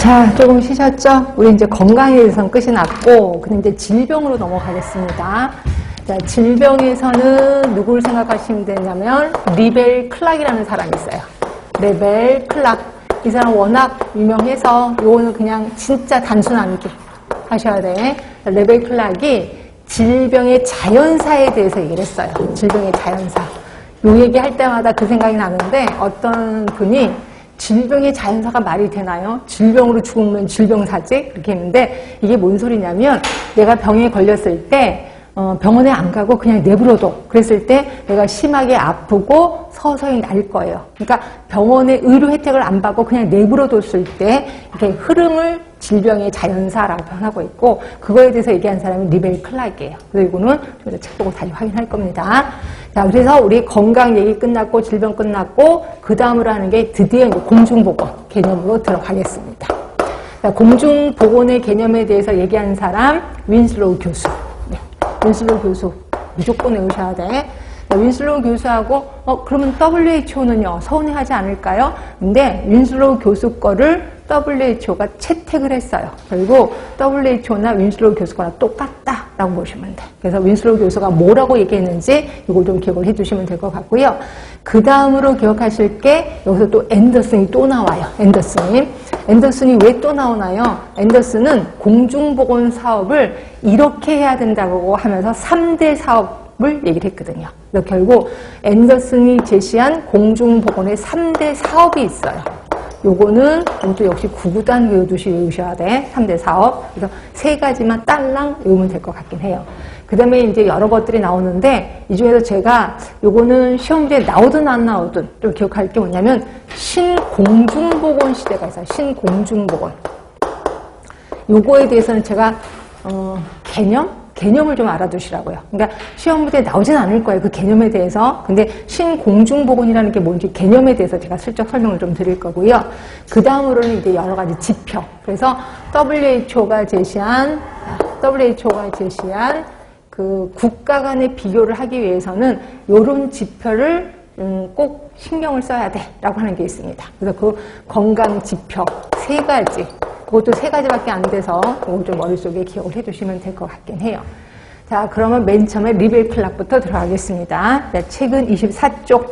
자, 조금 쉬셨죠? 우리 이제 건강에 대해서는 끝이 났고, 그럼 이제 질병으로 넘어가겠습니다. 자, 질병에서는 누구를 생각하시면 되냐면, 리벨 클락이라는 사람이 있어요. 리벨 클락. 이 사람 워낙 유명해서, 요거는 그냥 진짜 단순 암기 하셔야 돼. 리벨 클락이 질병의 자연사에 대해서 얘기를 했어요. 질병의 자연사. 요 얘기 할 때마다 그 생각이 나는데, 어떤 분이 질병의 자연사가 말이 되나요? 질병으로 죽으면 질병사지? 그렇게 했는데 이게 뭔 소리냐면 내가 병에 걸렸을 때 병원에 안 가고 그냥 내버려둬. 그랬을 때 내가 심하게 아프고 서서히 날 거예요. 그러니까 병원의 의료 혜택을 안 받고 그냥 내버려뒀을 때 이렇게 흐름을 질병의 자연사라고 표현하고 있고 그거에 대해서 얘기한 사람이 리벨 클락이에요. 그래서 이거는 저희가 책 보고 다시 확인할 겁니다. 자, 그래서 우리 건강 얘기 끝났고 질병 끝났고 그 다음으로 하는 게 드디어 이제 공중보건 개념으로 들어가겠습니다. 자, 공중보건의 개념에 대해서 얘기한 사람 윈슬로우 교수. 네, 윈슬로우 교수 무조건 외우셔야 돼. 윈슬로우 교수하고 그러면 WHO는요 서운해하지 않을까요? 근데 윈슬로우 교수 거를 WHO가 채택을 했어요. 그리고 WHO나 윈슬로우 교수가 똑같다라고 보시면 돼. 그래서 윈슬로우 교수가 뭐라고 얘기했는지 이거 좀 기억을 해주시면 될 것 같고요. 그 다음으로 기억하실 게 여기서 또 앤더슨이 또 나와요. 앤더슨이 왜 또 나오나요? 앤더슨은 공중보건 사업을 이렇게 해야 된다고 하면서 3대 사업을 얘기를 했거든요. 그래서 결국 앤더슨이 제시한 공중보건의 3대 사업이 있어요. 요거는 또 역시 구구단 외우셔야 돼. 3대 사업. 그래서 세 가지만 딸랑 외우면 될 것 같긴 해요. 그 다음에 이제 여러 것들이 나오는데 이 중에서 제가 요거는 시험 문제에 나오든 안 나오든 좀 기억할 게 뭐냐면 신공중보건 시대가 있어요. 신공중보건. 요거에 대해서는 제가 개념을 좀 알아두시라고요. 그러니까 시험 문제에 나오진 않을 거예요. 그 개념에 대해서. 근데 신공중보건이라는 게 뭔지 개념에 대해서 제가 슬쩍 설명을 좀 드릴 거고요. 그 다음으로는 이제 여러 가지 지표. 그래서 WHO가 제시한 그 국가 간의 비교를 하기 위해서는 요런 지표를 꼭 신경을 써야 돼 라고 하는 게 있습니다. 그래서 그 건강 지표 3가지. 그것도 3가지밖에 안 돼서 이거 좀 머릿속에 기억을 해두시면 될 것 같긴 해요. 자, 그러면 맨 처음에 리벨 클락부터 들어가겠습니다. 자, 책은 24쪽.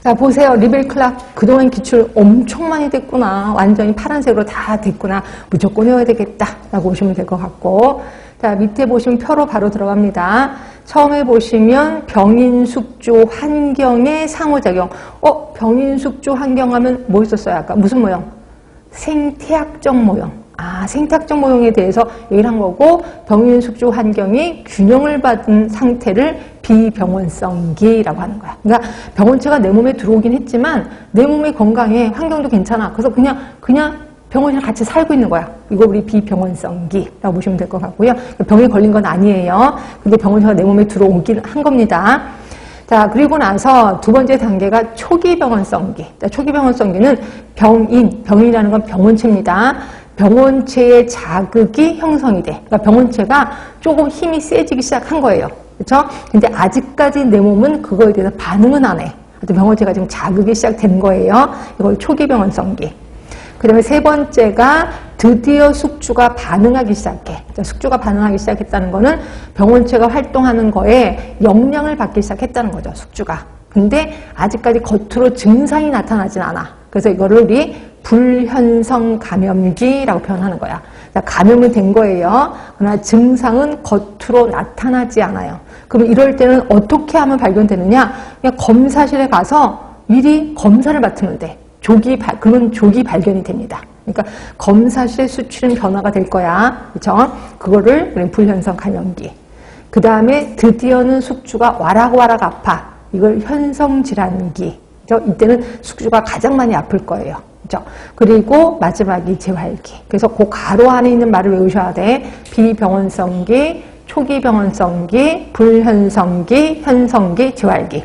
자, 보세요. 리벨 클락 그동안 기출 엄청 많이 됐구나. 완전히 파란색으로 다 됐구나. 무조건 외워야 되겠다 라고 보시면 될 것 같고. 자, 밑에 보시면 표로 바로 들어갑니다. 처음에 보시면 병인, 숙조, 환경의 상호작용. 병인, 숙조, 환경 하면 뭐 있었어요? 아까 무슨 모형? 생태학적 모형. 생태학적 모형에 대해서 얘기를 한 거고 병인, 숙조, 환경이 균형을 받은 상태를 비병원성기라고 하는 거야. 그러니까 병원체가 내 몸에 들어오긴 했지만 내 몸이 건강해. 환경도 괜찮아. 그래서 그냥 병원이랑 같이 살고 있는 거야. 이거 우리 비병원성기라고 보시면 될 것 같고요. 병에 걸린 건 아니에요. 근데 병원체가 내 몸에 들어오긴 한 겁니다. 자, 그리고 나서 두 번째 단계가 초기 병원성기. 자, 초기 병원성기는 병인이라는 건 병원체입니다. 병원체의 자극이 형성이 돼. 그러니까 병원체가 조금 힘이 세지기 시작한 거예요. 그렇죠? 근데 아직까지 내 몸은 그거에 대해서 반응은 안 해. 병원체가 지금 자극이 시작된 거예요. 이걸 초기 병원성기. 그 다음에 세 번째가 드디어 숙주가 반응하기 시작해. 숙주가 반응하기 시작했다는 거는 병원체가 활동하는 거에 영향을 받기 시작했다는 거죠. 숙주가. 근데 아직까지 겉으로 증상이 나타나진 않아. 그래서 이거를 우리 불현성 감염기라고 표현하는 거야. 감염은 된 거예요. 그러나 증상은 겉으로 나타나지 않아요. 그럼 이럴 때는 어떻게 하면 발견되느냐? 그냥 검사실에 가서 미리 검사를 맡으면 돼. 그러면 조기 발견이 됩니다. 그러니까 검사실 수치는 변화가 될 거야. 그렇죠? 그거를 우리 불현성 감염기. 그 다음에 드디어는 숙주가 와락와락 아파. 이걸 현성질환기. 그렇죠? 이때는 숙주가 가장 많이 아플 거예요. 그렇죠? 그리고 마지막이 재활기. 그래서 그 가로 안에 있는 말을 외우셔야 돼. 비병원성기, 초기 병원성기, 불현성기, 현성기, 재활기.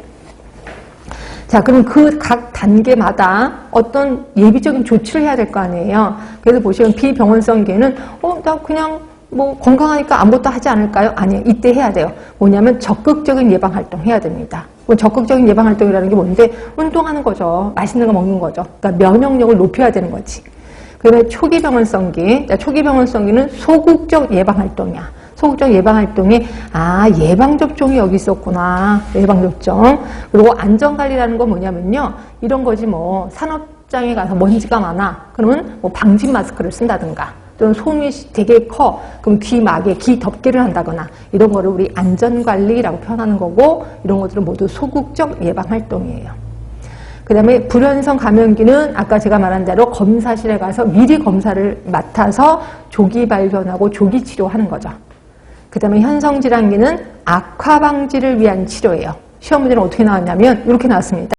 자, 그럼 그 각 단계마다 어떤 예비적인 조치를 해야 될 거 아니에요. 그래서 보시면 비병원성기에는 나 그냥 뭐 건강하니까 아무것도 하지 않을까요? 아니에요. 이때 해야 돼요. 뭐냐면 적극적인 예방활동 해야 됩니다. 적극적인 예방활동이라는 게 뭔데? 운동하는 거죠. 맛있는 거 먹는 거죠. 그러니까 면역력을 높여야 되는 거지. 그다음에 초기 병원성기. 자, 초기 병원성기는 소극적 예방활동이야. 소극적 예방활동이 예방접종이 여기 있었구나. 예방접종. 그리고 안전관리라는 건 뭐냐면요. 이런 거지 뭐 산업장에 가서 먼지가 많아. 그러면 뭐 방진 마스크를 쓴다든가 또는 소음이 되게 커. 그럼 귀 막에 귀 덮개를 한다거나 이런 거를 우리 안전관리라고 표현하는 거고 이런 것들은 모두 소극적 예방활동이에요. 그 다음에 불연성 감염기는 아까 제가 말한 대로 검사실에 가서 미리 검사를 맡아서 조기 발견하고 조기 치료하는 거죠. 그 다음에 현성질환기는 악화 방지를 위한 치료예요. 시험 문제는 어떻게 나왔냐면 이렇게 나왔습니다.